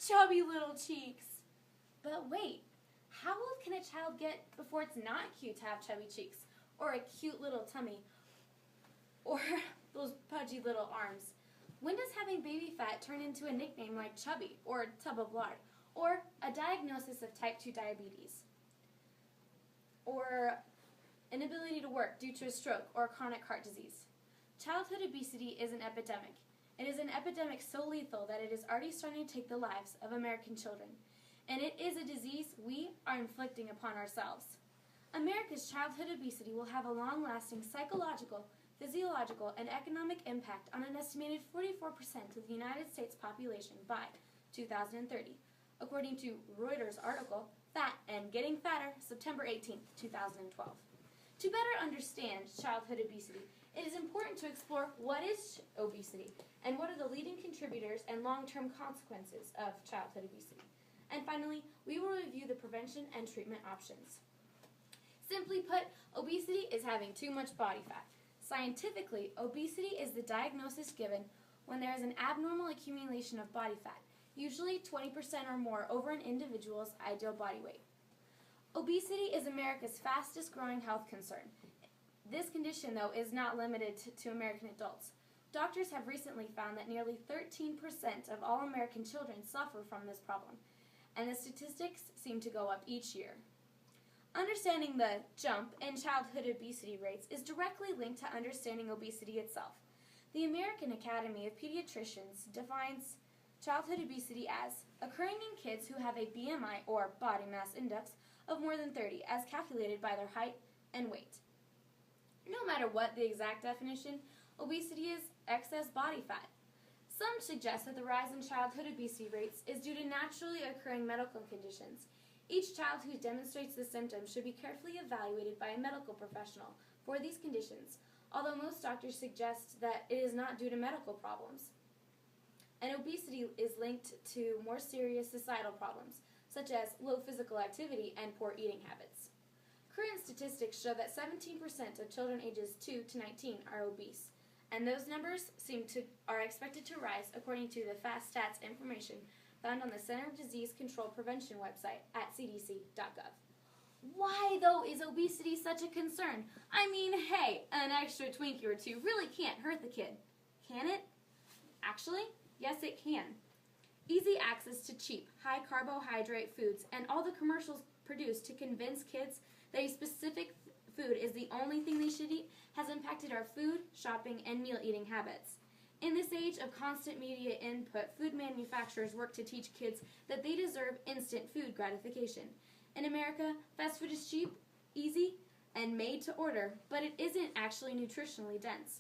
chubby little cheeks. But wait, how old can a child get before it's not cute to have chubby cheeks, or a cute little tummy, or those pudgy little arms? When does having baby fat turn into a nickname like chubby, or tub of lard, or a diagnosis of type 2 diabetes, or inability to work due to a stroke or chronic heart disease? Childhood obesity is an epidemic. It is an epidemic so lethal that it is already starting to take the lives of American children. And it is a disease we are inflicting upon ourselves. America's childhood obesity will have a long-lasting psychological, physiological, and economic impact on an estimated 44% of the United States population by 2030, according to Reuters article, Fat and Getting Fatter, September 18, 2012. To better understand childhood obesity, it is important to explore what is obesity and what are the leading contributors and long-term consequences of childhood obesity. And finally, we will review the prevention and treatment options. Simply put, obesity is having too much body fat. Scientifically, obesity is the diagnosis given when there is an abnormal accumulation of body fat, usually 20% or more over an individual's ideal body weight. Obesity is America's fastest growing health concern. This condition, though, is not limited to American adults. Doctors have recently found that nearly 13% of all American children suffer from this problem, and the statistics seem to go up each year. Understanding the jump in childhood obesity rates is directly linked to understanding obesity itself. The American Academy of Pediatricians defines childhood obesity as occurring in kids who have a BMI, or body mass index, of more than 30, as calculated by their height and weight. No matter what the exact definition, obesity is excess body fat. Some suggest that the rise in childhood obesity rates is due to naturally occurring medical conditions. Each child who demonstrates the symptoms should be carefully evaluated by a medical professional for these conditions, although most doctors suggest that it is not due to medical problems. And obesity is linked to more serious societal problems, such as low physical activity and poor eating habits. Current statistics show that 17% of children ages 2 to 19 are obese, and those numbers are expected to rise according to the Fast Stats information found on the Center for Disease Control Prevention website at cdc.gov. Why, though, is obesity such a concern? I mean, hey, an extra Twinkie or two really can't hurt the kid. Can it? Actually, yes it can. Easy access to cheap, high-carbohydrate foods and all the commercials produced to convince kids that a specific food is the only thing they should eat has impacted our food, shopping, and meal eating habits. In this age of constant media input, food manufacturers work to teach kids that they deserve instant food gratification. In America, fast food is cheap, easy, and made to order, but it isn't actually nutritionally dense.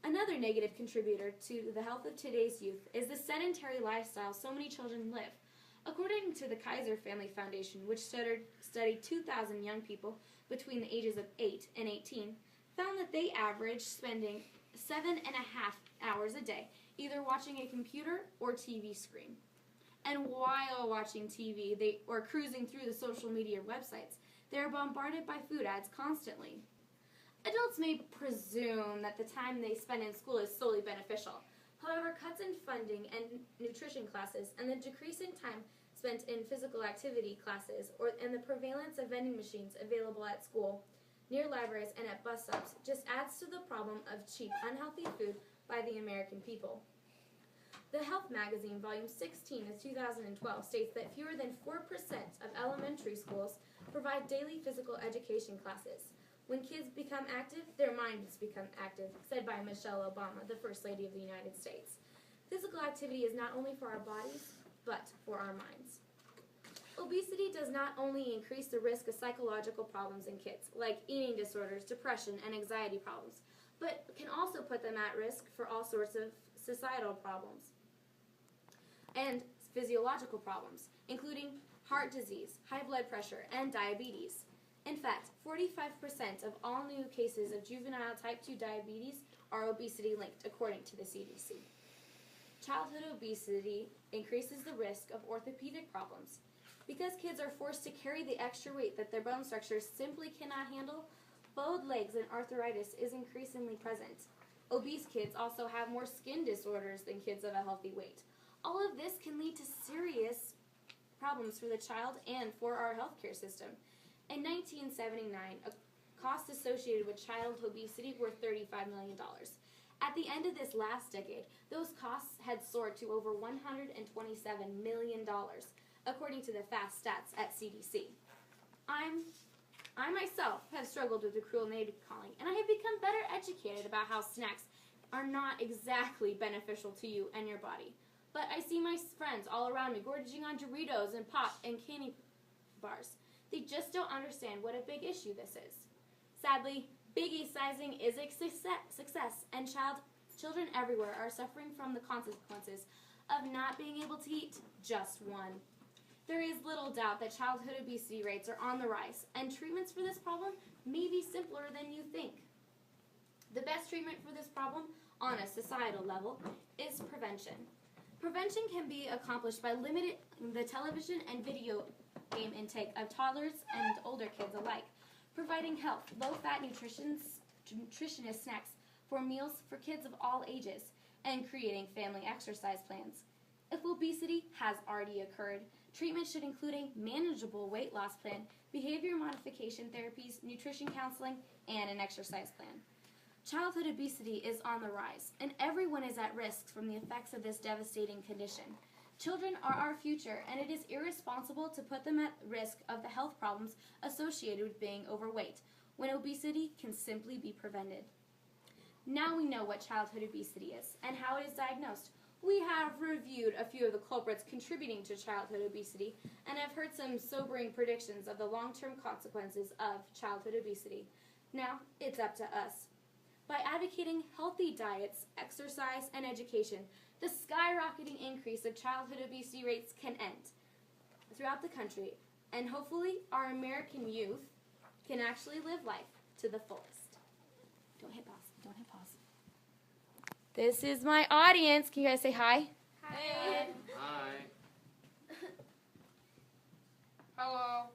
Another negative contributor to the health of today's youth is the sedentary lifestyle so many children live. According to the Kaiser Family Foundation, which studied 2,000 young people between the ages of 8 and 18, found that they averaged spending 7.5 hours a day, either watching a computer or TV screen. And while watching TV or cruising through the social media websites, they are bombarded by food ads constantly. Adults may presume that the time they spend in school is solely beneficial. However, cuts in funding and nutrition classes and the decrease in time spent in physical activity classes and the prevalence of vending machines available at school, near libraries, and at bus stops just adds to the problem of cheap, unhealthy food by the American people. The Health Magazine, Volume 16 of 2012, states that fewer than 4% of elementary schools provide daily physical education classes. When kids become active, their minds become active, said by Michelle Obama, the First Lady of the United States. Physical activity is not only for our bodies, but for our minds. Obesity does not only increase the risk of psychological problems in kids, like eating disorders, depression, and anxiety problems, but can also put them at risk for all sorts of societal problems and physiological problems, including heart disease, high blood pressure, and diabetes. In fact, 45% of all new cases of juvenile type 2 diabetes are obesity-linked, according to the CDC. Childhood obesity increases the risk of orthopedic problems. Because kids are forced to carry the extra weight that their bone structures simply cannot handle, bowed legs and arthritis is increasingly present. Obese kids also have more skin disorders than kids of a healthy weight. All of this can lead to serious problems for the child and for our healthcare system. In 1979, a cost associated with child obesity were $35 million. At the end of this last decade, those costs had soared to over $127 million, according to the fast stats at CDC. I myself have struggled with the cruel name calling, and I have become better educated about how snacks are not exactly beneficial to you and your body. But I see my friends all around me gorging on Doritos and pop and candy bars. They just don't understand what a big issue this is. Sadly, biggie sizing is a success, and children everywhere are suffering from the consequences of not being able to eat just one. There is little doubt that childhood obesity rates are on the rise, and treatments for this problem may be simpler than you think. The best treatment for this problem, on a societal level, is prevention. Prevention can be accomplished by limiting the television and video game intake of toddlers and older kids alike, providing health, low-fat nutritionist snacks for meals for kids of all ages, and creating family exercise plans. If obesity has already occurred, treatment should include a manageable weight loss plan, behavior modification therapies, nutrition counseling, and an exercise plan. Childhood obesity is on the rise, and everyone is at risk from the effects of this devastating condition. Children are our future, and it is irresponsible to put them at risk of the health problems associated with being overweight, when obesity can simply be prevented. Now we know what childhood obesity is and how it is diagnosed. We have reviewed a few of the culprits contributing to childhood obesity and have heard some sobering predictions of the long-term consequences of childhood obesity. Now it's up to us. By advocating healthy diets, exercise, and education, the skyrocketing increase of childhood obesity rates can end throughout the country, and hopefully our American youth can actually live life to the fullest. Don't hit pause. Don't hit pause. This is my audience. Can you guys say hi? Hi. Hi. Hello.